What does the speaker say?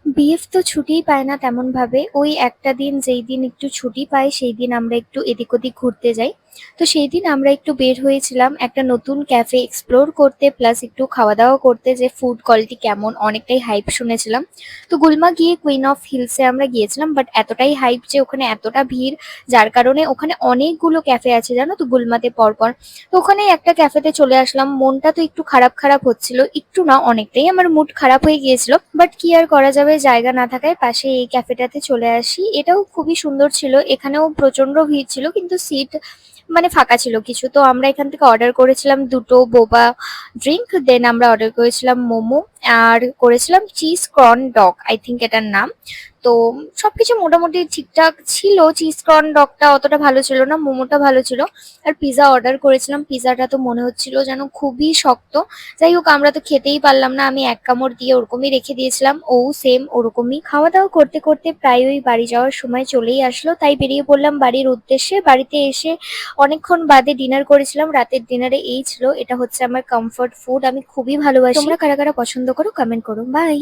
BF তো ছুটিই পায় না তেমন ভাবে। ওই একটা দিন যেই দিন একটু ছুটি পাই সেই দিন আমরা একটু এদিক ওদিক ঘুরতে যাই। তো সেই দিন আমরা একটু বের হয়েছিলাম একটা নতুন ক্যাফে এক্সপ্লোর করতে, প্লাস একটু খাওয়া দাওয়া করতে, যে ফুড কোয়ালিটি কেমন, অনেকটাই হাইপ শুনেছিলাম। তো গুলমা গিয়ে কুইন অফ হিলসে আমরা গিয়েছিলাম, বাট এতটাই হাইপ যে ওখানে এতটা ভিড়, যার কারণে ওখানে অনেকগুলো ক্যাফে আছে জানো তো গুলমাতে পরপর। তো ওখানে একটা ক্যাফেতে চলে আসলাম, মনটা তো একটু খারাপ খারাপ হচ্ছিল, একটু না অনেকটাই আমার মুড খারাপ হয়ে গিয়েছিল, বাট কি আর করা যাবে, জায়গা না থাকায় পাশে এই ক্যাফেটাতে চলে আসি। এটাও খুবই সুন্দর ছিল, এখানেও প্রচন্ড ভিড় ছিল কিন্তু সিট মানে ফাঁকা ছিল কিছু। তো আমরা এখান থেকে অর্ডার করেছিলাম দুটো বোবা ড্রিঙ্ক, দেন আমরা অর্ডার করেছিলাম মোমো, আর করেছিলাম cheese corn dog, I think এটার নাম। তো সবকিছু মোটামুটি ঠিকঠাক ছিল, চিজ কর্ন ডগটা অতটা ভালো ছিল না, মোমোটা ভালো ছিল। আর পিৎজা অর্ডার করেছিলাম, পিৎজাটা তো মনে হচ্ছিল যেন খুবই শক্ত। যাই হোক, আমরা তো খেতেই পারলাম না, আমি এক কামড় দিয়ে ওরকমই রেখে দিয়েছিলাম, ও সেম ওরকমই। খাওয়া দাওয়া করতে করতে প্রায় ওই বাড়ি যাওয়ার সময় চলেই আসলো, তাই বেরিয়ে পড়লাম বাড়ির উদ্দেশ্যে। বাড়িতে এসে অনেকক্ষণ বাদে ডিনার করেছিলাম, রাতের ডিনারে এই ছিল, এটা হচ্ছে আমার কমফর্ট ফুড, আমি খুবই ভালোবাসি। তোমরা কারা কারা পছন্দ করো কমেন্ট করো। বাই।